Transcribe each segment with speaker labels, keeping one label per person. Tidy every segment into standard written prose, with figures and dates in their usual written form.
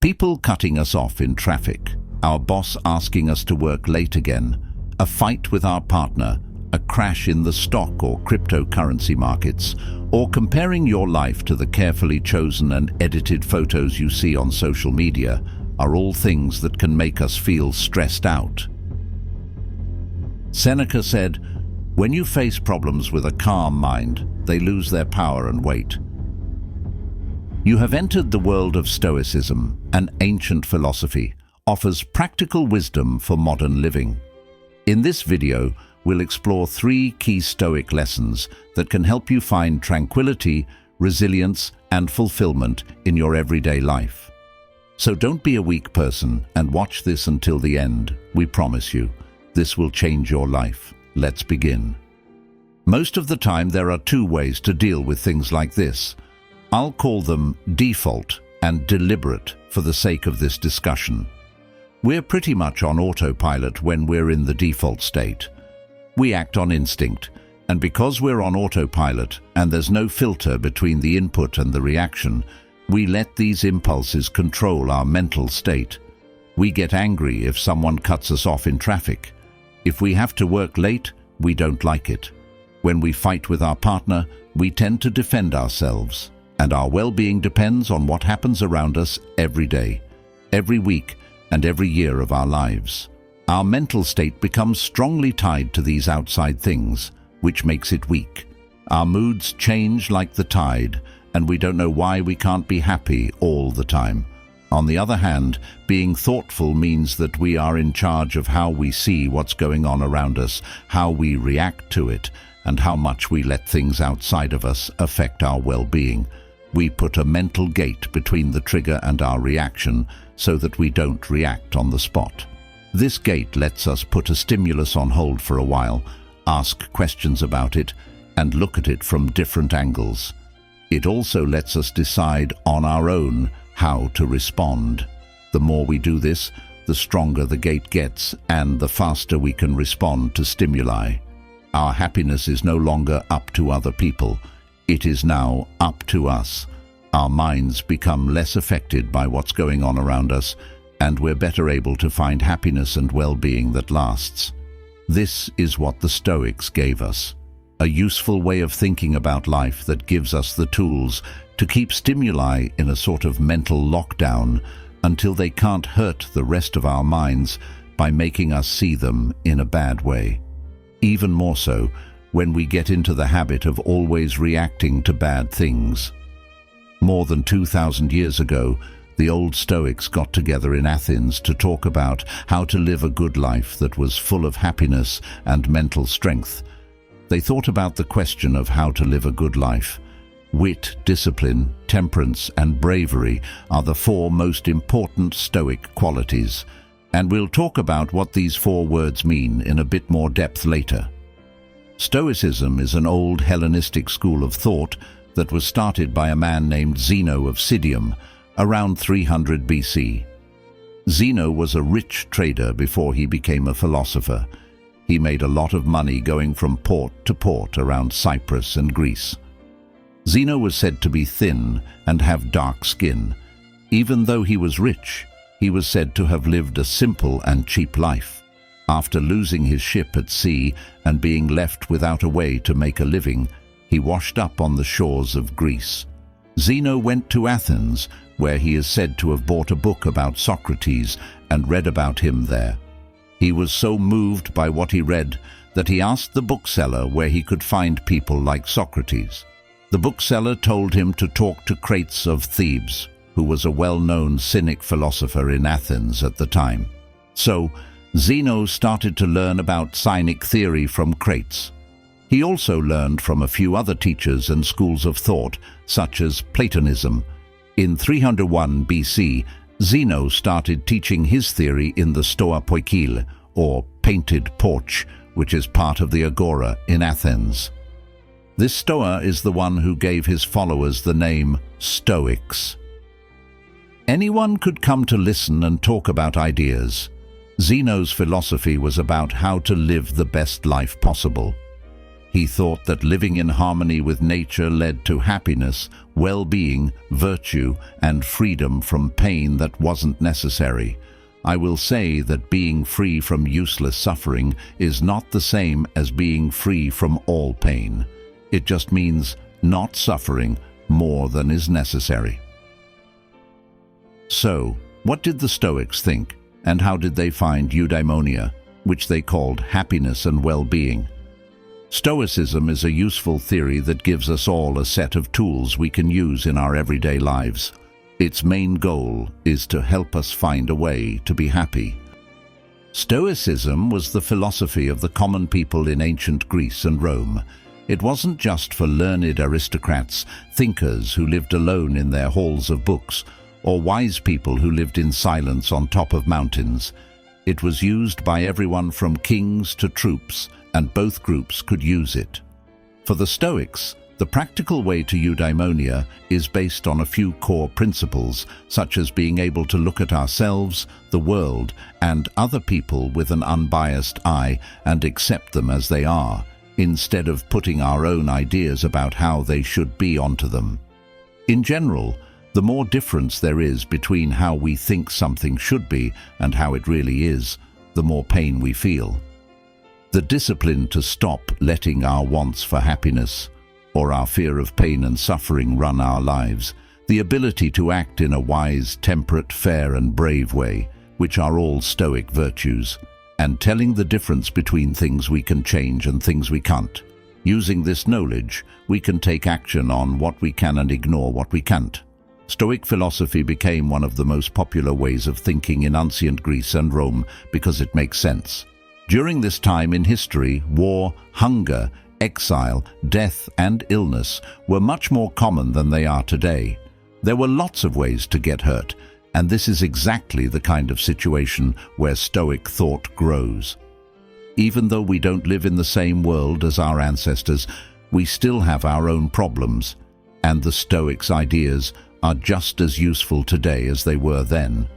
Speaker 1: People cutting us off in traffic, our boss asking us to work late again, a fight with our partner, a crash in the stock or cryptocurrency markets, or comparing your life to the carefully chosen and edited photos you see on social media are all things that can make us feel stressed out. Seneca said, "When you face problems with a calm mind, they lose their power and weight." You have entered the world of Stoicism, an ancient philosophy, offers practical wisdom for modern living. In this video, we'll explore 3 key Stoic lessons that can help you find tranquility, resilience, and fulfillment in your everyday life. So don't be a weak person and watch this until the end. We promise you, this will change your life. Let's begin. Most of the time, there are 2 ways to deal with things like this. I'll call them default and deliberate for the sake of this discussion. We're pretty much on autopilot when we're in the default state. We act on instinct, and because we're on autopilot and there's no filter between the input and the reaction, we let these impulses control our mental state. We get angry if someone cuts us off in traffic. If we have to work late, we don't like it. When we fight with our partner, we tend to defend ourselves. And our well-being depends on what happens around us every day, every week, and every year of our lives. Our mental state becomes strongly tied to these outside things, which makes it weak. Our moods change like the tide, and we don't know why we can't be happy all the time. On the other hand, being thoughtful means that we are in charge of how we see what's going on around us, how we react to it, and how much we let things outside of us affect our well-being. We put a mental gate between the trigger and our reaction so that we don't react on the spot. This gate lets us put a stimulus on hold for a while, ask questions about it, and look at it from different angles. It also lets us decide on our own how to respond. The more we do this, the stronger the gate gets and the faster we can respond to stimuli. Our happiness is no longer up to other people. It is now up to us. Our minds become less affected by what's going on around us, and we're better able to find happiness and well-being that lasts. This is what the Stoics gave us, a useful way of thinking about life that gives us the tools to keep stimuli in a sort of mental lockdown until they can't hurt the rest of our minds by making us see them in a bad way. Even more so, when we get into the habit of always reacting to bad things. More than 2,000 years ago, the old Stoics got together in Athens to talk about how to live a good life that was full of happiness and mental strength. They thought about the question of how to live a good life. Wit, discipline, temperance, and bravery are the 4 most important Stoic qualities, and we'll talk about what these 4 words mean in a bit more depth later. Stoicism is an old Hellenistic school of thought that was started by a man named Zeno of Citium around 300 BC. Zeno was a rich trader before he became a philosopher. He made a lot of money going from port to port around Cyprus and Greece. Zeno was said to be thin and have dark skin. Even though he was rich, he was said to have lived a simple and cheap life. After losing his ship at sea and being left without a way to make a living, he washed up on the shores of Greece. Zeno went to Athens, where he is said to have bought a book about Socrates and read about him there. He was so moved by what he read that he asked the bookseller where he could find people like Socrates. The bookseller told him to talk to Crates of Thebes, who was a well-known Cynic philosopher in Athens at the time. So, Zeno started to learn about Cynic theory from Crates. He also learned from a few other teachers and schools of thought, such as Platonism. In 301 BC, Zeno started teaching his theory in the Stoa Poikile, or painted porch, which is part of the Agora in Athens. This Stoa is the one who gave his followers the name Stoics. Anyone could come to listen and talk about ideas. Zeno's philosophy was about how to live the best life possible. He thought that living in harmony with nature led to happiness, well-being, virtue, and freedom from pain that wasn't necessary. I will say that being free from useless suffering is not the same as being free from all pain. It just means not suffering more than is necessary. So, what did the Stoics think, and how did they find eudaimonia, which they called happiness and well-being? Stoicism is a useful theory that gives us all a set of tools we can use in our everyday lives. Its main goal is to help us find a way to be happy. Stoicism was the philosophy of the common people in ancient Greece and Rome. It wasn't just for learned aristocrats, thinkers who lived alone in their halls of books, or wise people who lived in silence on top of mountains. It was used by everyone from kings to troops, and both groups could use it. For the Stoics, the practical way to eudaimonia is based on a few core principles, such as being able to look at ourselves, the world, and other people with an unbiased eye and accept them as they are, instead of putting our own ideas about how they should be onto them. In general, the more difference there is between how we think something should be and how it really is, the more pain we feel. The discipline to stop letting our wants for happiness or our fear of pain and suffering run our lives, the ability to act in a wise, temperate, fair and brave way, which are all Stoic virtues, and telling the difference between things we can change and things we can't. Using this knowledge, we can take action on what we can and ignore what we can't. Stoic philosophy became one of the most popular ways of thinking in ancient Greece and Rome because it makes sense. During this time in history, war, hunger, exile, death and illness were much more common than they are today. There were lots of ways to get hurt, and this is exactly the kind of situation where Stoic thought grows. Even though we don't live in the same world as our ancestors, we still have our own problems, and the Stoics' ideas are just as useful today as they were then.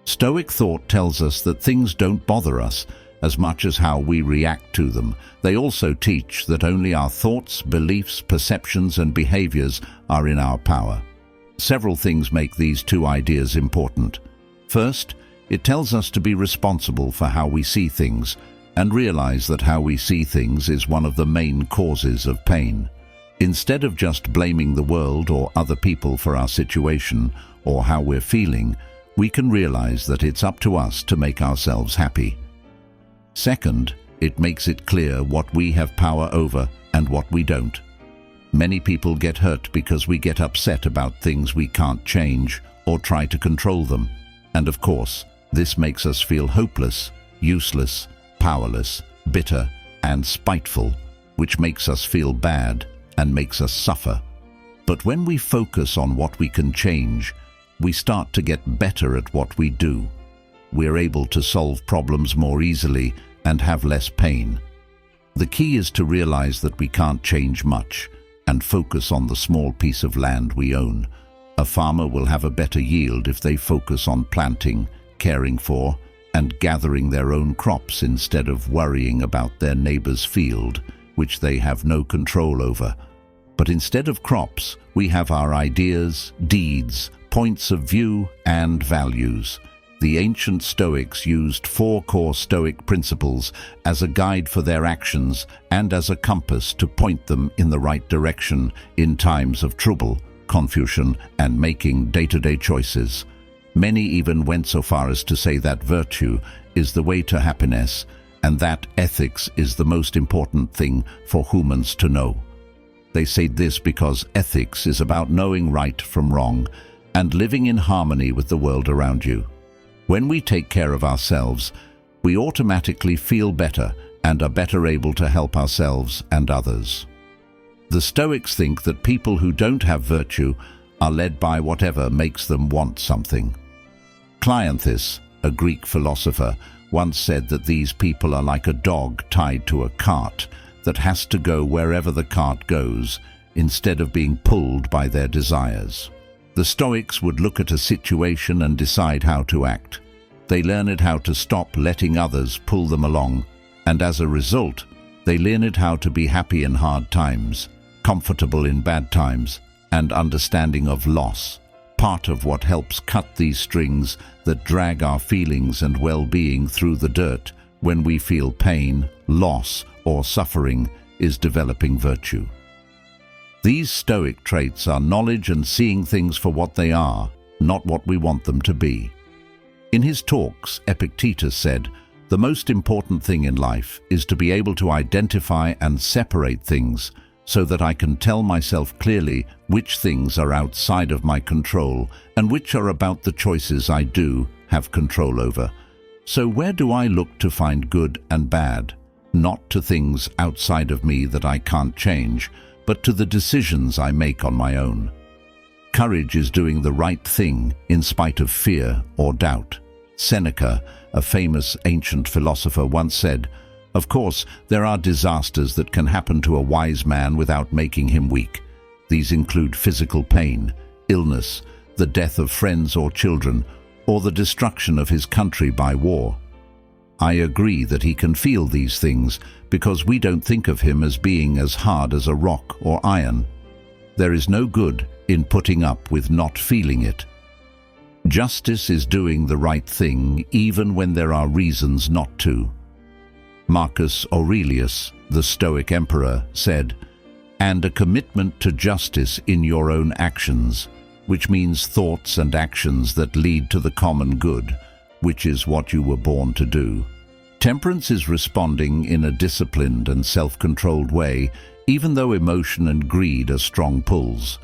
Speaker 1: Stoic thought tells us that things don't bother us as much as how we react to them. They also teach that only our thoughts, beliefs, perceptions and behaviors are in our power. Several things make these two ideas important. First, it tells us to be responsible for how we see things and realize that how we see things is one of the main causes of pain. Instead of just blaming the world or other people for our situation or how we're feeling, we can realize that it's up to us to make ourselves happy. Second, it makes it clear what we have power over and what we don't. Many people get hurt because we get upset about things we can't change or try to control them. And of course, this makes us feel hopeless, useless, powerless, bitter, and spiteful, which makes us feel bad and makes us suffer. But when we focus on what we can change, we start to get better at what we do. We're able to solve problems more easily and have less pain. The key is to realize that we can't change much and focus on the small piece of land we own. A farmer will have a better yield if they focus on planting, caring for, and gathering their own crops instead of worrying about their neighbor's field, which they have no control over. But instead of crops, we have our ideas, deeds, points of view, and values. The ancient Stoics used 4 core Stoic principles as a guide for their actions and as a compass to point them in the right direction in times of trouble, confusion, and making day-to-day choices. Many even went so far as to say that virtue is the way to happiness and that ethics is the most important thing for humans to know. They said this because ethics is about knowing right from wrong and living in harmony with the world around you. When we take care of ourselves, we automatically feel better and are better able to help ourselves and others. The Stoics think that people who don't have virtue are led by whatever makes them want something. Cleanthes, a Greek philosopher, once said that these people are like a dog tied to a cart that has to go wherever the cart goes instead of being pulled by their desires. The Stoics would look at a situation and decide how to act. They learned how to stop letting others pull them along, and as a result, They learned how to be happy in hard times, comfortable in bad times, and understanding of loss, part of what helps cut these strings that drag our feelings and well-being through the dirt when we feel pain, loss, or suffering is developing virtue. These Stoic traits are knowledge and seeing things for what they are, not what we want them to be. In his talks, Epictetus said, "The most important thing in life is to be able to identify and separate things so that I can tell myself clearly which things are outside of my control and which are about the choices I do have control over. So where do I look to find good and bad? Not to things outside of me that I can't change, but to the decisions I make on my own. Courage is doing the right thing in spite of fear or doubt." Seneca, a famous ancient philosopher, once said, "Of course, there are disasters that can happen to a wise man without making him weak. These include physical pain, illness, the death of friends or children, or the destruction of his country by war. I agree that he can feel these things because we don't think of him as being as hard as a rock or iron. There is no good in putting up with not feeling it. Justice is doing the right thing even when there are reasons not to." Marcus Aurelius, the Stoic emperor, said, "And a commitment to justice in your own actions, which means thoughts and actions that lead to the common good, which is what you were born to do. Temperance is responding in a disciplined and self-controlled way, even though emotion and greed are strong pulls."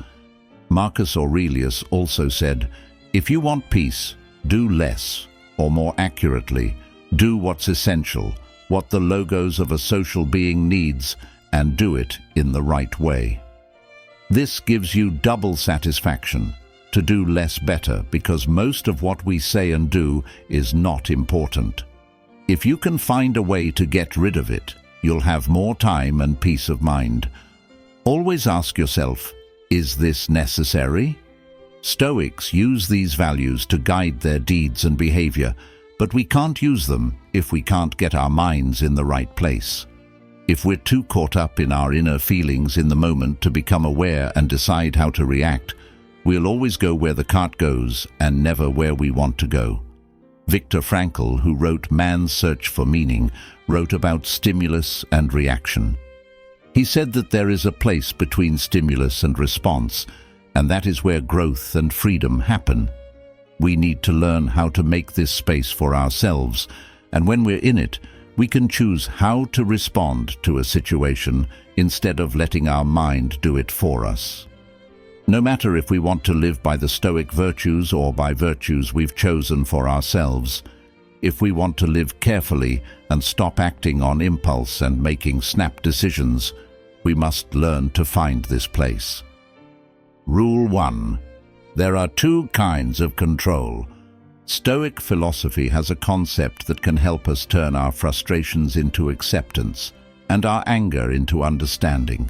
Speaker 1: Marcus Aurelius also said, "If you want peace, do less, or more accurately, do what's essential, what the logos of a social being needs, and do it in the right way. This gives you double satisfaction, to do less better, because most of what we say and do is not important. If you can find a way to get rid of it, you'll have more time and peace of mind. Always ask yourself, is this necessary?" Stoics use these values to guide their deeds and behavior, but we can't use them if we can't get our minds in the right place. If we're too caught up in our inner feelings in the moment to become aware and decide how to react, we'll always go where the cart goes and never where we want to go. Viktor Frankl, who wrote Man's Search for Meaning, wrote about stimulus and reaction. He said that there is a place between stimulus and response, and that is where growth and freedom happen. We need to learn how to make this space for ourselves, and when we're in it, we can choose how to respond to a situation instead of letting our mind do it for us. No matter if we want to live by the Stoic virtues or by virtues we've chosen for ourselves, if we want to live carefully and stop acting on impulse and making snap decisions, we must learn to find this place. Rule 1. There are two kinds of control. Stoic philosophy has a concept that can help us turn our frustrations into acceptance and our anger into understanding.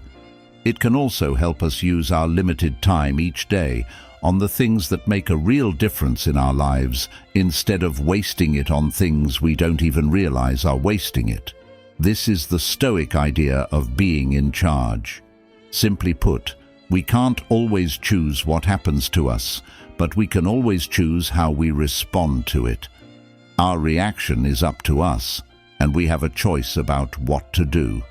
Speaker 1: It can also help us use our limited time each day on the things that make a real difference in our lives instead of wasting it on things we don't even realize are wasting it. This is the Stoic idea of being in charge. Simply put, we can't always choose what happens to us, but we can always choose how we respond to it. Our reaction is up to us, and we have a choice about what to do.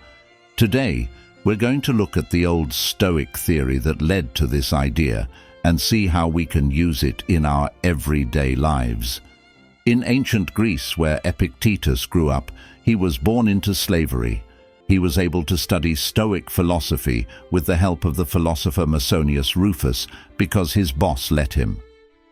Speaker 1: Today, we're going to look at the old Stoic theory that led to this idea and see how we can use it in our everyday lives. In ancient Greece, where Epictetus grew up, he was born into slavery. He was able to study Stoic philosophy with the help of the philosopher Musonius Rufus because his boss let him.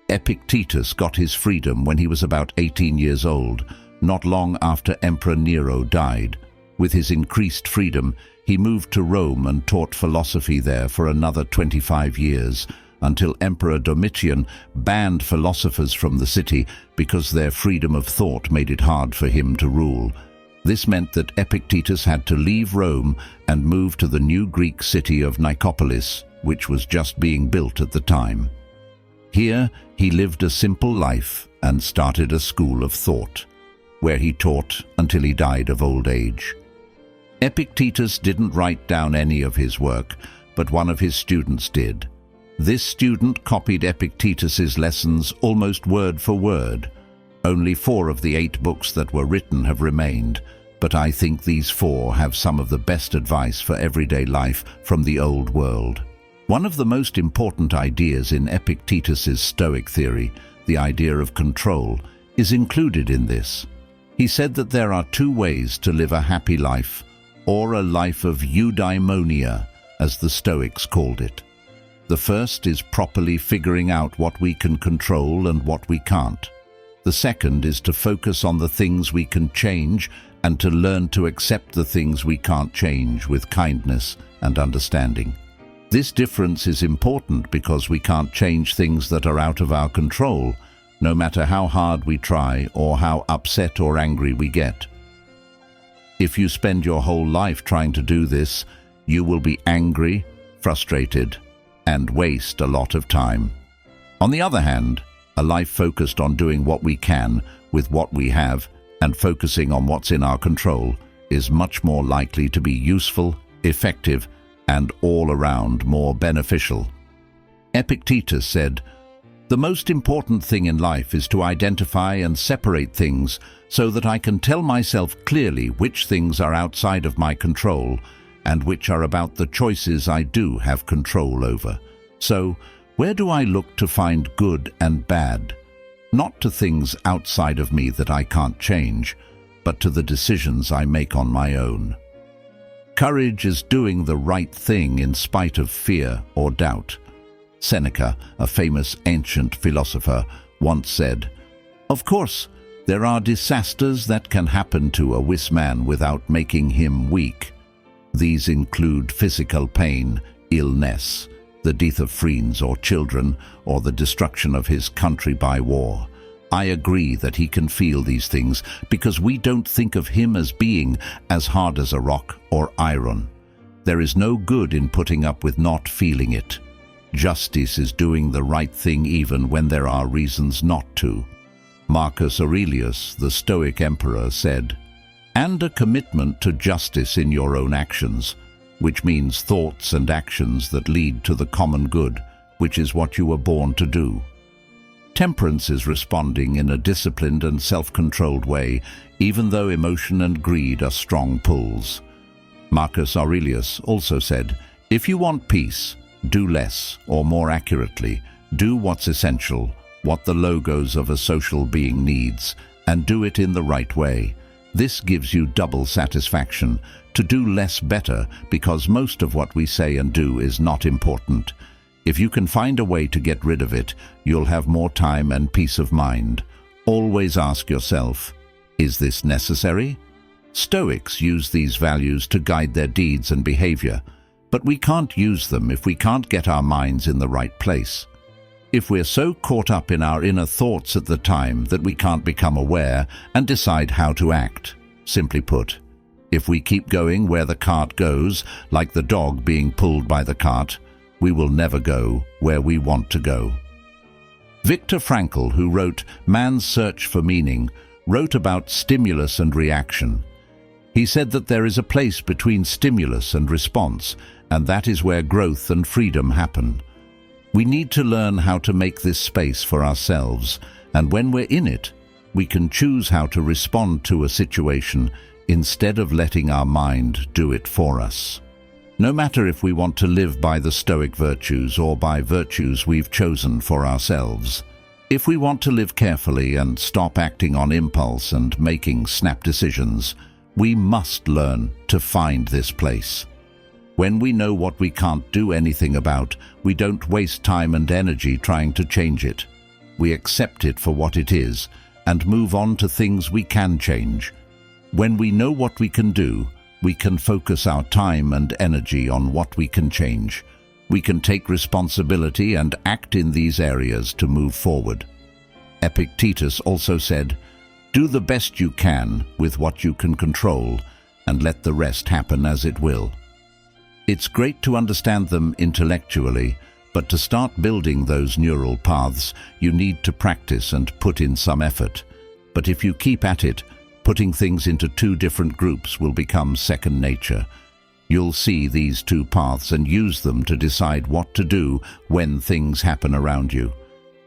Speaker 1: Epictetus got his freedom when he was about 18 years old, not long after Emperor Nero died. With his increased freedom, he moved to Rome and taught philosophy there for another 25 years, until Emperor Domitian banned philosophers from the city because their freedom of thought made it hard for him to rule. This meant that Epictetus had to leave Rome and move to the new Greek city of Nicopolis, which was just being built at the time. Here, he lived a simple life and started a school of thought, where he taught until he died of old age. Epictetus didn't write down any of his work, but one of his students did. This student copied Epictetus's lessons almost word for word. Only 4 of the 8 books that were written have remained, but I think these 4 have some of the best advice for everyday life from the old world. One of the most important ideas in Epictetus's Stoic theory, the idea of control, is included in this. He said that there are 2 ways to live a happy life, or a life of eudaimonia, as the Stoics called it. The first is properly figuring out what we can control and what we can't. The second is to focus on the things we can change and to learn to accept the things we can't change with kindness and understanding. This difference is important because we can't change things that are out of our control, no matter how hard we try or how upset or angry we get. If you spend your whole life trying to do this, you will be angry, frustrated, and waste a lot of time. On the other hand, a life focused on doing what we can with what we have and focusing on what's in our control is much more likely to be useful, effective, and all around more beneficial. Epictetus said, "The most important thing in life is to identify and separate things so that I can tell myself clearly which things are outside of my control and which are about the choices I do have control over. So, where do I look to find good and bad? Not to things outside of me that I can't change, but to the decisions I make on my own." Courage is doing the right thing in spite of fear or doubt. Seneca, a famous ancient philosopher, once said, "Of course, there are disasters that can happen to a wise man without making him weak. These include physical pain, illness, the death of friends or children, or the destruction of his country by war. I agree that he can feel these things because we don't think of him as being as hard as a rock or iron. There is no good in putting up with not feeling it. Justice is doing the right thing even when there are reasons not to." Marcus Aurelius, the Stoic emperor, said, "And a commitment to justice in your own actions, which means thoughts and actions that lead to the common good, which is what you were born to do." Temperance is responding in a disciplined and self-controlled way, even though emotion and greed are strong pulls. Marcus Aurelius also said, "If you want peace, do less, or more accurately, do what's essential, what the logos of a social being needs, and do it in the right way. This gives you double satisfaction, to do less better, because most of what we say and do is not important. If you can find a way to get rid of it, you'll have more time and peace of mind. Always ask yourself, is this necessary?" Stoics use these values to guide their deeds and behavior, but we can't use them if we can't get our minds in the right place. If we're so caught up in our inner thoughts at the time that we can't become aware and decide how to act. Simply put, if we keep going where the cart goes, like the dog being pulled by the cart, we will never go where we want to go. Viktor Frankl, who wrote Man's Search for Meaning, wrote about stimulus and reaction. He said that there is a place between stimulus and response, and that is where growth and freedom happen. We need to learn how to make this space for ourselves, and when we're in it, we can choose how to respond to a situation instead of letting our mind do it for us. No matter if we want to live by the Stoic virtues or by virtues we've chosen for ourselves, if we want to live carefully and stop acting on impulse and making snap decisions, we must learn to find this place. When we know what we can't do anything about, we don't waste time and energy trying to change it. We accept it for what it is and move on to things we can change. When we know what we can do, we can focus our time and energy on what we can change. We can take responsibility and act in these areas to move forward. Epictetus also said, "Do the best you can with what you can control, and let the rest happen as it will." It's great to understand them intellectually, but to start building those neural paths, you need to practice and put in some effort. But if you keep at it, Putting things into two different groups will become second nature. You'll see these two paths and use them to decide what to do when things happen around you.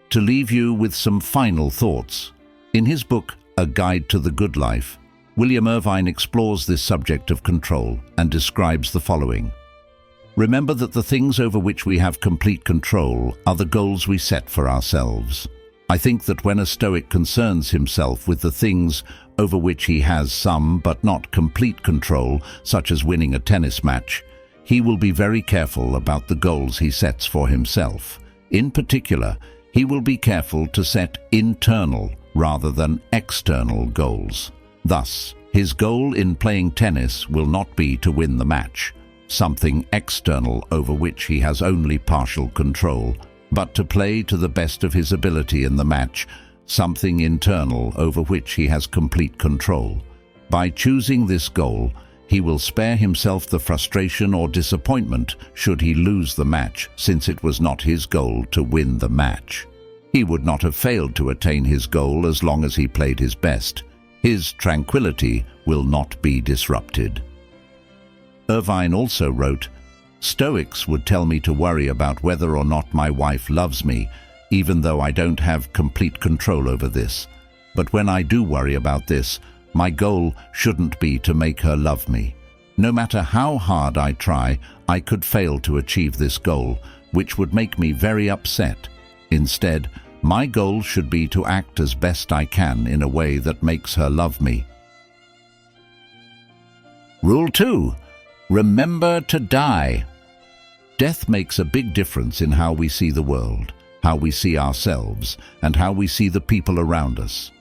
Speaker 1: To leave you with some final thoughts, in his book, A Guide to the Good Life, William Irvine explores this subject of control and describes the following. Remember that the things over which we have complete control are the goals we set for ourselves. I think that when a Stoic concerns himself with the things over which he has some but not complete control, such as winning a tennis match, he will be very careful about the goals he sets for himself. In particular, he will be careful to set internal rather than external goals. Thus, his goal in playing tennis will not be to win the match, something external over which he has only partial control, but to play to the best of his ability in the match, something internal over which he has complete control. By choosing this goal, he will spare himself the frustration or disappointment should he lose the match, since it was not his goal to win the match. He would not have failed to attain his goal as long as he played his best. His tranquility will not be disrupted. Irvine also wrote, "Stoics would tell me to worry about whether or not my wife loves me, even though I don't have complete control over this. But when I do worry about this, my goal shouldn't be to make her love me. No matter how hard I try, I could fail to achieve this goal, which would make me very upset. Instead, my goal should be to act as best I can in a way that makes her love me." Rule 2. Remember to die. Death makes a big difference in how we see the world, how we see ourselves, and how we see the people around us.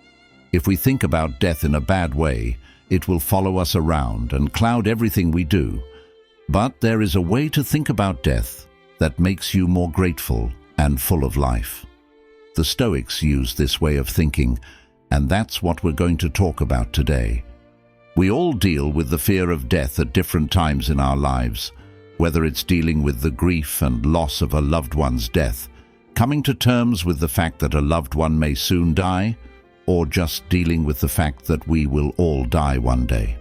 Speaker 1: If we think about death in a bad way, it will follow us around and cloud everything we do. But there is a way to think about death that makes you more grateful and full of life. The Stoics use this way of thinking, and that's what we're going to talk about today. We all deal with the fear of death at different times in our lives, whether it's dealing with the grief and loss of a loved one's death, coming to terms with the fact that a loved one may soon die, or just dealing with the fact that we will all die one day.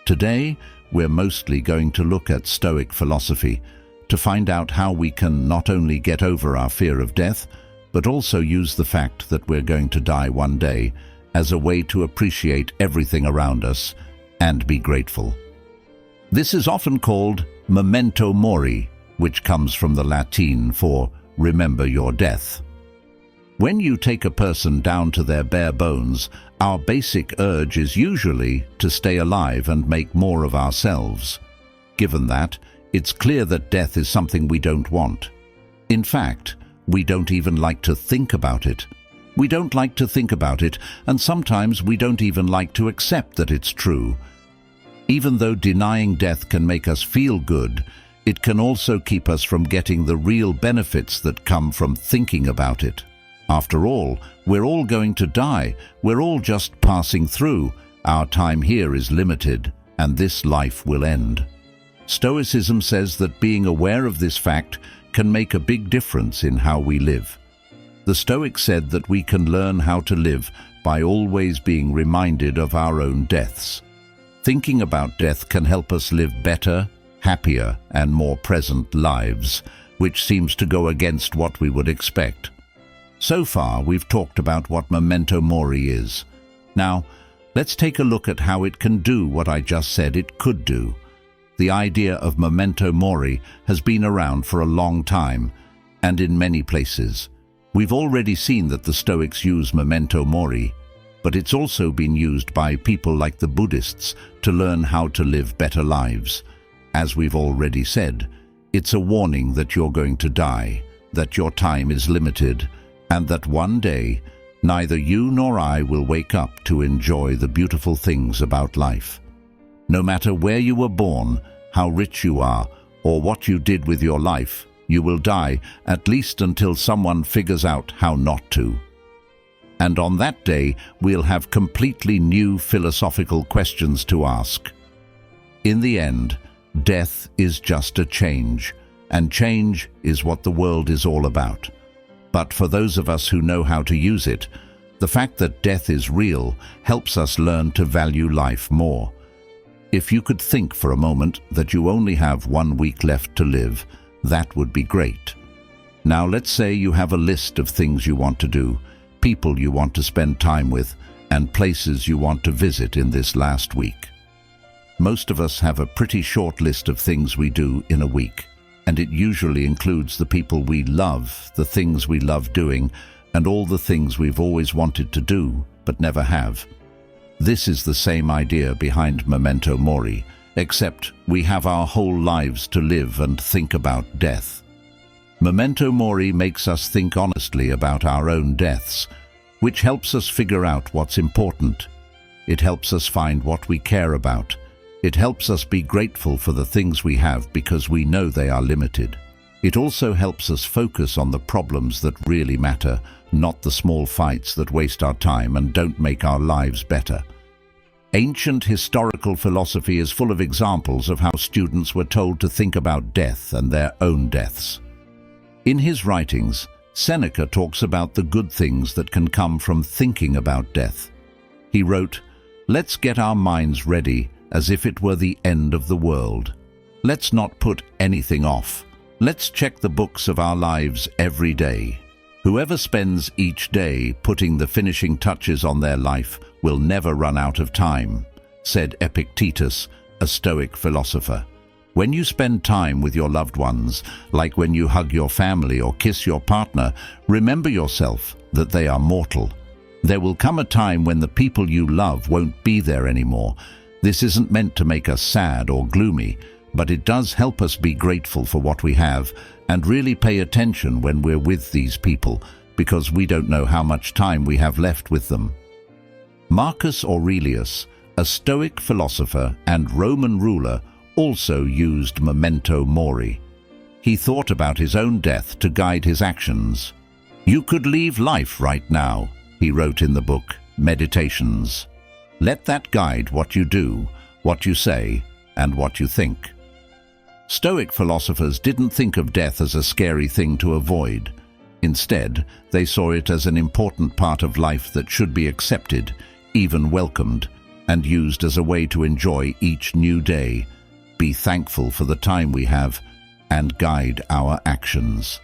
Speaker 1: Today, we're mostly going to look at Stoic philosophy to find out how we can not only get over our fear of death, but also use the fact that we're going to die one day as a way to appreciate everything around us and be grateful. This is often called memento mori, which comes from the Latin for remember your death. When you take a person down to their bare bones, our basic urge is usually to stay alive and make more of ourselves. Given that, it's clear that death is something we don't want. In fact, we don't even like to think about it. We don't like to think about it, and sometimes we don't even like to accept that it's true. Even though denying death can make us feel good, it can also keep us from getting the real benefits that come from thinking about it. After all, we're all going to die. We're all just passing through. Our time here is limited, and this life will end. Stoicism says that being aware of this fact can make a big difference in how we live. The Stoics said that we can learn how to live by always being reminded of our own deaths. Thinking about death can help us live better, happier, and more present lives, which seems to go against what we would expect. So far, we've talked about what memento mori is. Now, let's take a look at how it can do what I just said it could do. The idea of memento mori has been around for a long time, and in many places. We've already seen that the Stoics use memento mori, but it's also been used by people like the Buddhists to learn how to live better lives. As we've already said, it's a warning that you're going to die, that your time is limited, and that one day, neither you nor I will wake up to enjoy the beautiful things about life. No matter where you were born, how rich you are, or what you did with your life, you will die, at least until someone figures out how not to. And on that day, we'll have completely new philosophical questions to ask. In the end, death is just a change, and change is what the world is all about. But for those of us who know how to use it, The fact that death is real helps us learn to value life more. If you could think for a moment that you only have 1 week left to live, that would be great. Now let's say you have a list of things you want to do, people you want to spend time with, and places you want to visit in this last week. Most of us have a pretty short list of things we do in a week, and it usually includes the people we love, the things we love doing, and all the things we've always wanted to do but never have. This is the same idea behind memento mori, except we have our whole lives to live and think about death. Memento mori makes us think honestly about our own deaths, which helps us figure out what's important. It helps us find what we care about. It helps us be grateful for the things we have because we know they are limited. It also helps us focus on the problems that really matter, not the small fights that waste our time and don't make our lives better. Ancient historical philosophy is full of examples of how students were told to think about death and their own deaths. In his writings, Seneca talks about the good things that can come from thinking about death. He wrote, "Let's get our minds ready as if it were the end of the world. Let's not put anything off. Let's check the books of our lives every day. Whoever spends each day putting the finishing touches on their life will never run out of time," said Epictetus, a Stoic philosopher. When you spend time with your loved ones, like when you hug your family or kiss your partner, remember yourself that they are mortal. There will come a time when the people you love won't be there anymore. This isn't meant to make us sad or gloomy, but it does help us be grateful for what we have and really pay attention when we're with these people, because we don't know how much time we have left with them. Marcus Aurelius, a Stoic philosopher and Roman ruler, also used memento mori. He thought about his own death to guide his actions. "You could leave life right now," he wrote in the book Meditations. "Let that guide what you do, what you say, and what you think." Stoic philosophers didn't think of death as a scary thing to avoid. Instead, they saw it as an important part of life that should be accepted, even welcomed, and used as a way to enjoy each new day, be thankful for the time we have, and guide our actions.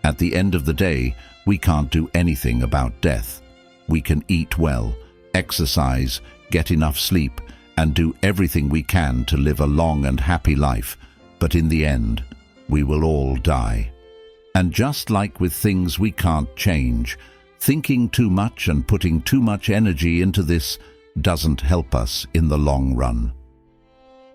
Speaker 1: At the end of the day, we can't do anything about death. We can eat well, exercise, get enough sleep, and do everything we can to live a long and happy life, but in the end, we will all die. And just like with things we can't change, thinking too much and putting too much energy into this doesn't help us in the long run.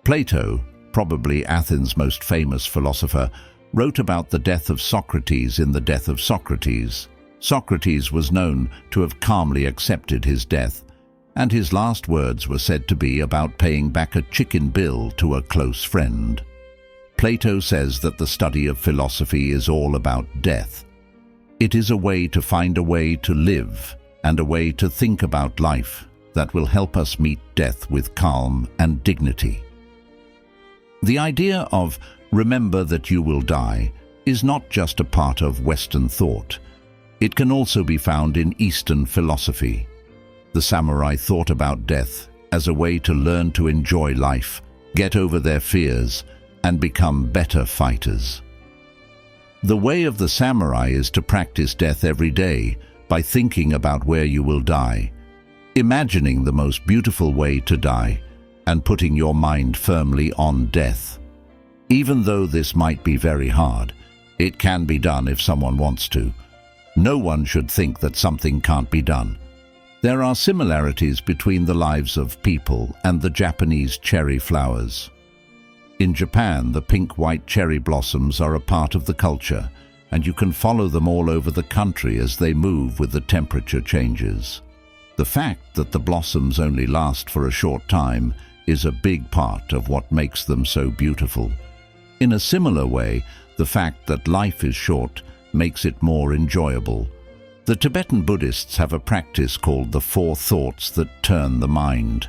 Speaker 1: Plato, probably Athens' most famous philosopher, wrote about the death of Socrates in The Death of Socrates. Socrates was known to have calmly accepted his death, and his last words were said to be about paying back a chicken bill to a close friend. Plato says that the study of philosophy is all about death. It is a way to find a way to live and a way to think about life that will help us meet death with calm and dignity. The idea of "remember that you will die" is not just a part of Western thought. It can also be found in Eastern philosophy. The samurai thought about death as a way to learn to enjoy life, get over their fears, and become better fighters. The way of the samurai is to practice death every day by thinking about where you will die, imagining the most beautiful way to die, and putting your mind firmly on death. Even though this might be very hard, it can be done if someone wants to. No one should think that something can't be done. There are similarities between the lives of people and the Japanese cherry flowers. In Japan, the pink-white cherry blossoms are a part of the culture, and you can follow them all over the country as they move with the temperature changes. The fact that the blossoms only last for a short time is a big part of what makes them so beautiful. In a similar way, the fact that life is short makes it more enjoyable. The Tibetan Buddhists have a practice called the 4 thoughts that turn the mind.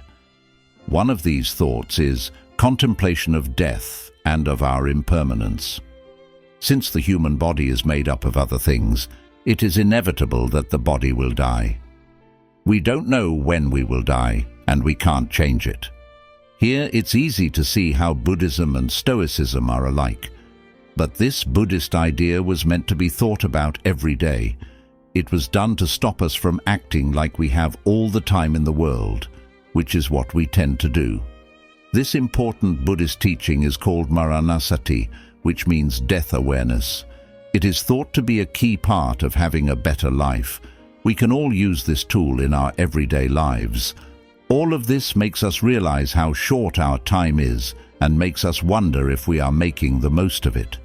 Speaker 1: One of these thoughts is contemplation of death and of our impermanence. Since the human body is made up of other things, it is inevitable that the body will die. We don't know when we will die, and we can't change it. Here it's easy to see how Buddhism and Stoicism are alike. But this Buddhist idea was meant to be thought about every day. It was done to stop us from acting like we have all the time in the world, which is what we tend to do. This important Buddhist teaching is called Maranasati, which means death awareness. It is thought to be a key part of having a better life. We can all use this tool in our everyday lives. All of this makes us realize how short our time is and makes us wonder if we are making the most of it.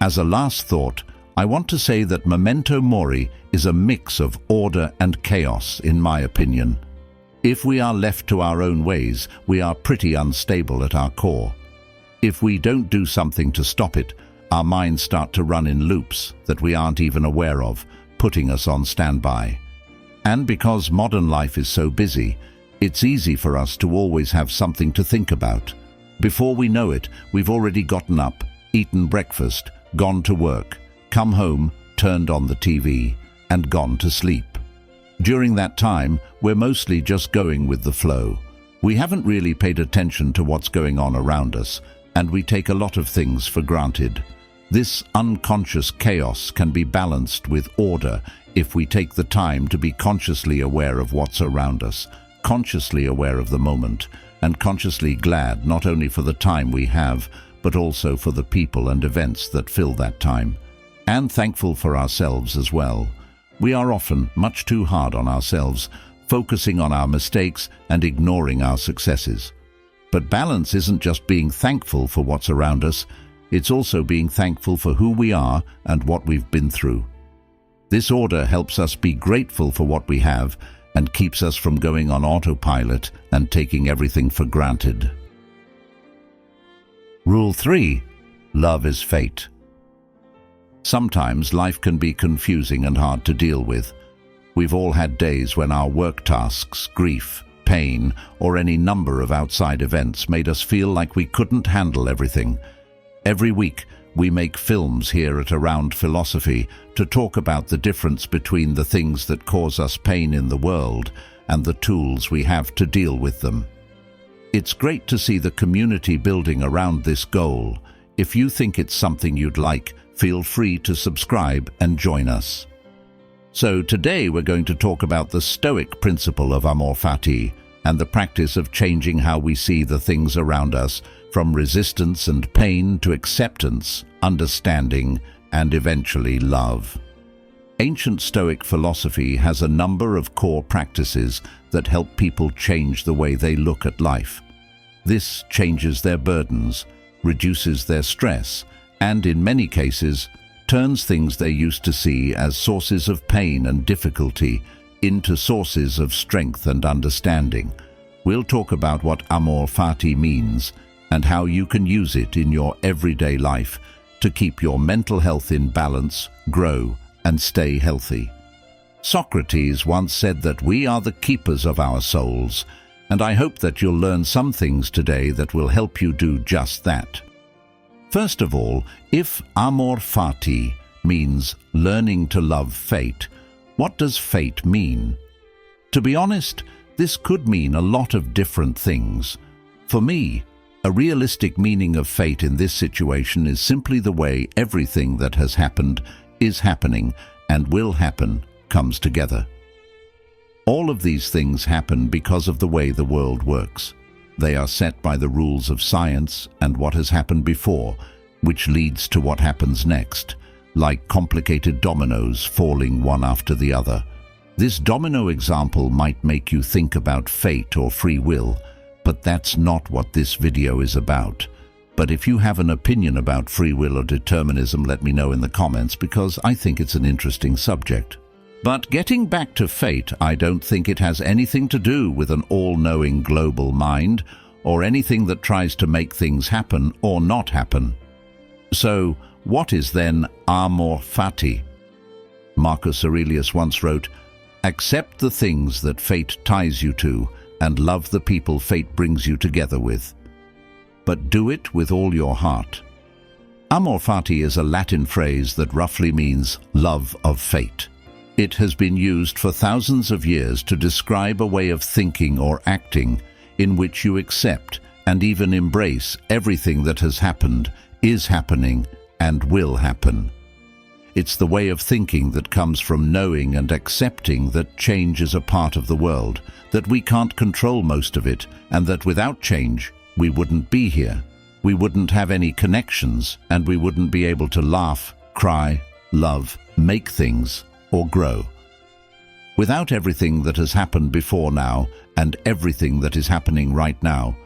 Speaker 1: As a last thought, I want to say that memento mori is a mix of order and chaos, in my opinion. If we are left to our own ways, we are pretty unstable at our core. If we don't do something to stop it, our minds start to run in loops that we aren't even aware of, putting us on standby. And because modern life is so busy, it's easy for us to always have something to think about. Before we know it, we've already gotten up, eaten breakfast, gone to work, come home, turned on the TV, and gone to sleep. During that time, we're mostly just going with the flow. We haven't really paid attention to what's going on around us, and we take a lot of things for granted. This unconscious chaos can be balanced with order if we take the time to be consciously aware of what's around us, consciously aware of the moment, and consciously glad not only for the time we have, but also for the people and events that fill that time, and thankful for ourselves as well. We are often much too hard on ourselves, focusing on our mistakes and ignoring our successes. But balance isn't just being thankful for what's around us, it's also being thankful for who we are and what we've been through. This order helps us be grateful for what we have and keeps us from going on autopilot and taking everything for granted. Rule 3. Love is fate. Sometimes life can be confusing and hard to deal with. We've all had days when our work tasks, grief, pain, or any number of outside events made us feel like we couldn't handle everything. Every week, we make films here at Around Philosophy to talk about the difference between the things that cause us pain in the world and the tools we have to deal with them. It's great to see the community building around this goal. If you think it's something you'd like, feel free to subscribe and join us. So today we're going to talk about the Stoic principle of amor fati and the practice of changing how we see the things around us, from resistance and pain to acceptance, understanding, and eventually love. Ancient Stoic philosophy has a number of core practices that help people change the way they look at life. This changes their burdens, reduces their stress, and in many cases, turns things they used to see as sources of pain and difficulty into sources of strength and understanding. We'll talk about what amor fati means and how you can use it in your everyday life to keep your mental health in balance, grow, and stay healthy. Socrates once said that we are the keepers of our souls, and I hope that you'll learn some things today that will help you do just that. First of all, if amor fati means learning to love fate, what does fate mean? To be honest, this could mean a lot of different things. For me, a realistic meaning of fate in this situation is simply the way everything that has happened, is happening, and will happen comes together. All of these things happen because of the way the world works. They are set by the rules of science and what has happened before, which leads to what happens next, like complicated dominoes falling one after the other. This domino example might make you think about fate or free will, but that's not what this video is about. But if you have an opinion about free will or determinism, let me know in the comments, because I think it's an interesting subject. But getting back to fate, I don't think it has anything to do with an all-knowing global mind or anything that tries to make things happen or not happen. So, what is then amor fati? Marcus Aurelius once wrote, "Accept the things that fate ties you to, and love the people fate brings you together with. But do it with all your heart." Amor fati is a Latin phrase that roughly means love of fate. It has been used for thousands of years to describe a way of thinking or acting in which you accept and even embrace everything that has happened, is happening, and will happen. It's the way of thinking that comes from knowing and accepting that change is a part of the world, that we can't control most of it, and that without change, we wouldn't be here. We wouldn't have any connections, and we wouldn't be able to laugh, cry, love, make things, or grow. Without everything that has happened before now, and everything that is happening right now,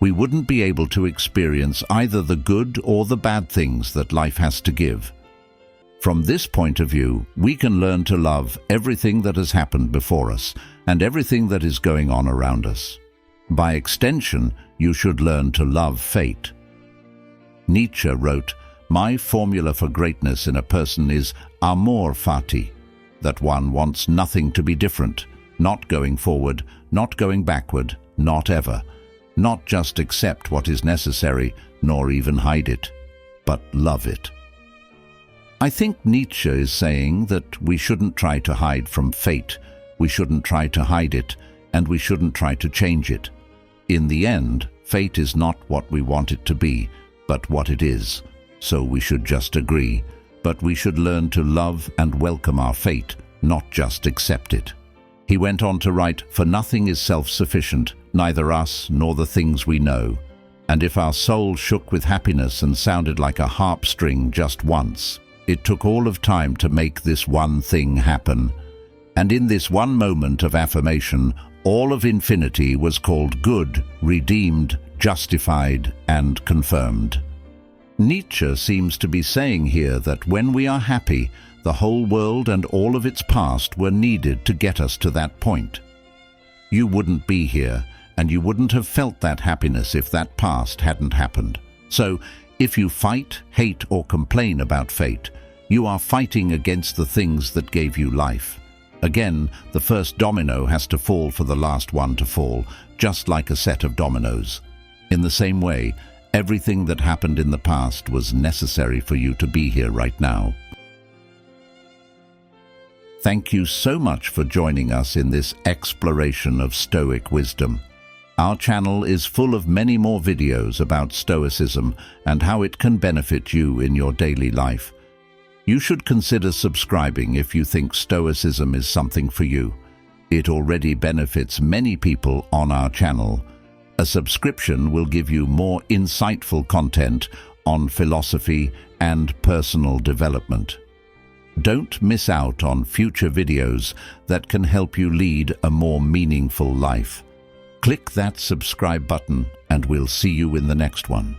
Speaker 1: we wouldn't be able to experience either the good or the bad things that life has to give. From this point of view, we can learn to love everything that has happened before us and everything that is going on around us. By extension, you should learn to love fate. Nietzsche wrote, "My formula for greatness in a person is amor fati," that one wants nothing to be different, not going forward, not going backward, not ever, not just accept what is necessary, nor even hide it, but love it. I think Nietzsche is saying that we shouldn't try to hide from fate, we shouldn't try to hide it, and we shouldn't try to change it. In the end, fate is not what we want it to be, but what it is. So we should just agree, but we should learn to love and welcome our fate, not just accept it. He went on to write, "For nothing is self-sufficient, neither us nor the things we know. And if our soul shook with happiness and sounded like a harp string just once, it took all of time to make this one thing happen. And in this one moment of affirmation, all of infinity was called good, redeemed, justified, and confirmed." Nietzsche seems to be saying here that when we are happy, the whole world and all of its past were needed to get us to that point. You wouldn't be here, and you wouldn't have felt that happiness if that past hadn't happened. So, if you fight, hate, or complain about fate, you are fighting against the things that gave you life. Again, the first domino has to fall for the last one to fall, just like a set of dominoes. In the same way, everything that happened in the past was necessary for you to be here right now. Thank you so much for joining us in this exploration of Stoic wisdom. Our channel is full of many more videos about Stoicism and how it can benefit you in your daily life. You should consider subscribing if you think Stoicism is something for you. It already benefits many people on our channel. A subscription will give you more insightful content on philosophy and personal development. Don't miss out on future videos that can help you lead a more meaningful life. Click that subscribe button and we'll see you in the next one.